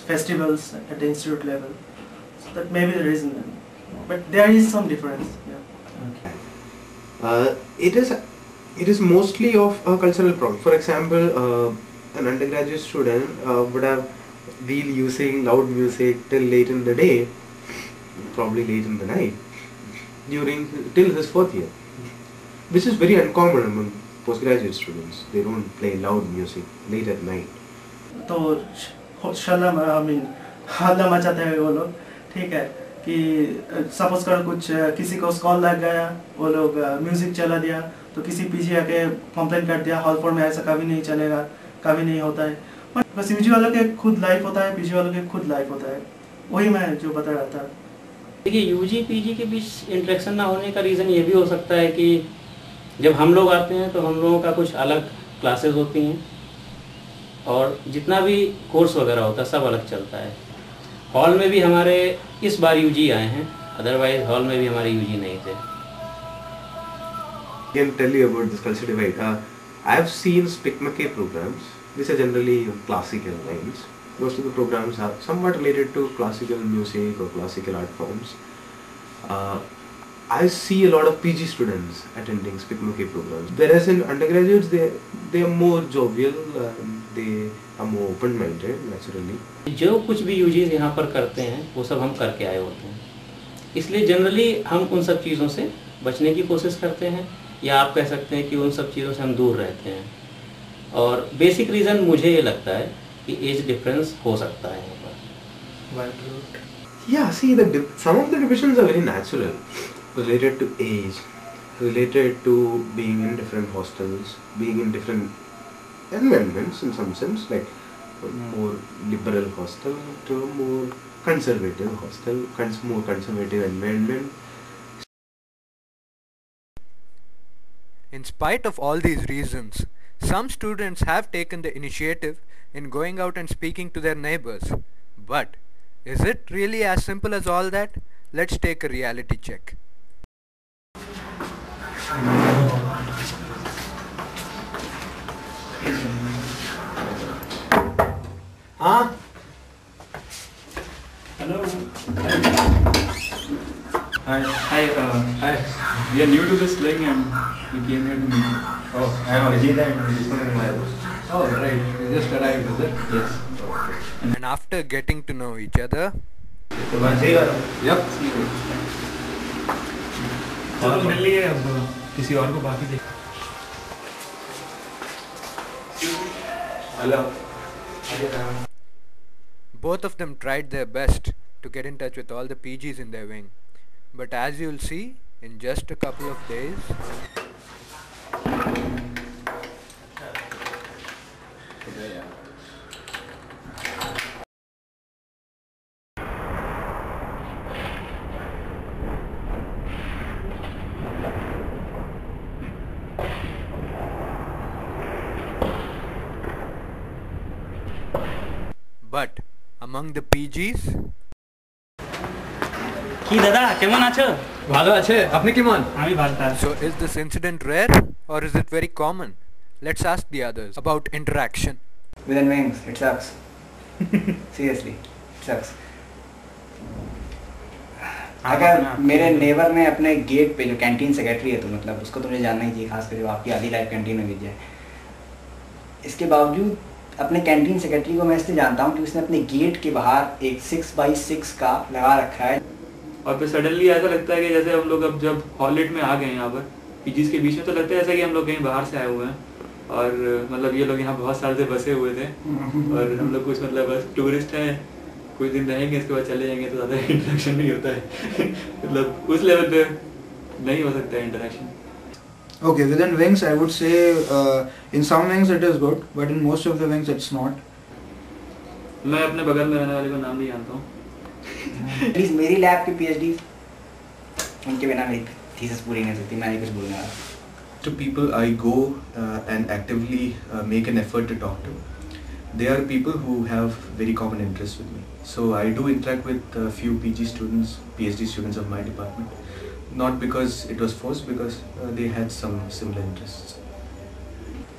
festivals at the institute level. So that may be the reason. But there is some difference. Yeah. Okay. It is mostly of a cultural problem. For example, an undergraduate student would have been using loud music till late in the day, probably late in the night, till his fourth year, which is very uncommon among postgraduate students. They don't play loud music late at night. तो हल्ला मचाते हैं वो लोग, ठीक है, कि suppose कर कुछ किसी को कॉल लग गया, वो लोग म्यूजिक चला दिया, तो किसी पीछे आके कंप्लेंट कर दिया, हॉल 4 में ऐसा कभी नहीं चलेगा, कभी नहीं होता है। बस यूजी वालों के खुद लाइफ होता है, पीजी वालों के खुद लाइफ होता है, वही मैं जो बता रहा था। देखिए यूजी पीजी के बीच इंटरेक्शन ना होने का रीज़न ये भी हो सकता है कि जब हम लोग आते हैं तो हम लोगों का कुछ अलग क्लासेस होती हैं और जितना भी कोर्स वगैरह होता है सब अलग चलता है। हॉल में भी हमारे इस बार यूजी आए हैं, अदरवाइज हॉल में भी हमारे यूजी नहीं थे। I can tell you about this culture divide. I have seen SPICMAK programs, which are generally classical lines. Most of the programs are somewhat related to classical music or classical art forms. I see a lot of PG students attending SPICMAK programs. Whereas in undergraduates, they are more jovial, they are more open-minded naturally. जो कुछ भी uses यहाँ पर करते हैं वो सब हम करके आए होते हैं, इसलिए जनरली हम उन सब चीज़ों से बचने की कोशिश करते हैं, या आप कह सकते हैं कि उन सब चीज़ों से हम दूर रहते हैं। और बेसिक रीज़न मुझे ये लगता है कि एज डिफरेंस हो सकता है यहाँ पर। Yeah, see, some of the divisions are very natural, related to age, related to being in different hostels, being in different environments in some sense, like more liberal hostel to more conservative hostel, more conservative environment. In spite of all these reasons, some students have taken the initiative in going out and speaking to their neighbors. But is it really as simple as all that? Let's take a reality check. Hello. Hi. We are new to this slang and we came here to meet you. Oh, I am Ajit and this one is my host. Oh, right. We just arrived, is it? Yes. And after getting to know each other, Yep. चलो मिल लिए, अब किसी और को बाकी देख। Hello. both of them tried their best to get in touch with all the PGs in their wing. But as you'll see, in just a couple of days, but among the PGs, কি দাদা কেমন আছো? ভালো আছে, আপনি কেমন? আমি ভালো আছি। so is this incident rare or is it very common? Let's ask the others about interaction. Within wings, it sucks. Seriously, it sucks. अगर मेरे नेबर ने अपने गेट पे जो कैंटीन सेक्रेटरी है, तो मतलब उसको तो मुझे जानना ही चाहिए, खास करके वो आपकी आधी लाइफ कैंटीन में बीत जाए। इसके बावजूद अपने कैंटीन सेक्रेटरी को मैं इसलिए जानता हूँ कि उसने अपने गेट के बाहर एक 6x6 का लगा रखा है। और फिर सडनली ऐसा लगता है कि जैसे हम लोग अब जब हॉलिडेज में आ गए यहाँ पर पीजीज के बीच में, तो लगता है ऐसा कि हम लोग कहीं बाहर से आए हुए हैं और मतलब ये लोग यहाँ बहुत साल से बसे हुए थे और हम लोग कुछ मतलब बस टूरिस्ट हैं, कुछ दिन रहेंगे इसके बाद चले जाएंगे, तो ज़्यादा इंटरेक्शन नहीं होता है। मतलब उस लेवल पे नहीं हो सकता है interaction. Okay, within wings I would say in some wings it is good, but in most of the wings it's not. मैं अपने बगल में रहने वाले का नाम नहीं जानता हूँ। प्लीज मेरी लैब के पीएचडी उनके बिना मेरी थीसिस पूरी नहीं होती, मैं नहीं कुछ बोलने वाला। To people I go and actively make an effort to talk to, they are people who have very common interests with me. So I do interact with a few PG students, PhD students of my department. Not because it was forced, because they had some similar interests.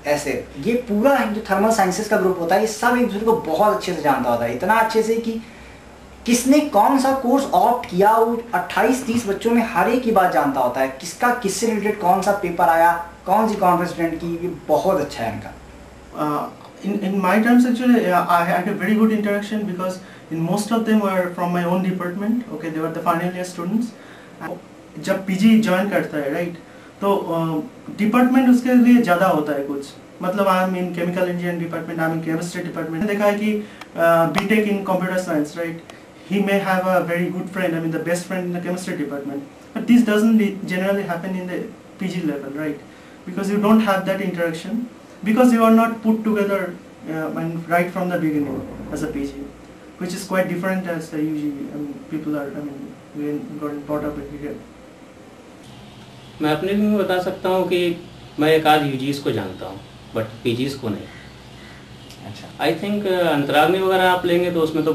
ऐसे ये पूरा जो thermal sciences का group होता है ये सब एक दूसरे को बहुत अच्छे से जानता होता है, इतना अच्छे से कि किसने कौन सा कोर्स ऑप्ट किया वो 28-30 बच्चों में हर एक की बात जानता होता है, किसका किससे रिलेटेड कौन सा पेपर आया, कौन सी कॉन्फ्रेंस अटेंड की, ये बहुत अच्छा है इनका। In my terms actually I had a very good interaction because in most of them were from my own department. Okay, they were the final year students. जब पीजी ज्वाइन करता है right, तो डिपार्टमेंट उसके लिए ज़्यादा होता है कुछ, मतलब I am in chemical engineering department, I am in chemistry department. देखा है कि BTech in computer science right, he may have a very good friend, I mean the best friend in the chemistry department, but this doesn't generally happen in the PG level, right? Because you don't have that interaction, because you are not put together right from the beginning as a PG, which is quite different as the UG. I mean people are, I mean we got brought up here. मैं अपने भी में बता सकता हूँ कि मैं एक आध यूजीज को जानता हूँ बट पीजीज को नहीं। अच्छा, आई थिंक अंतराग्नि वगैरह आप लेंगे तो उसमें तो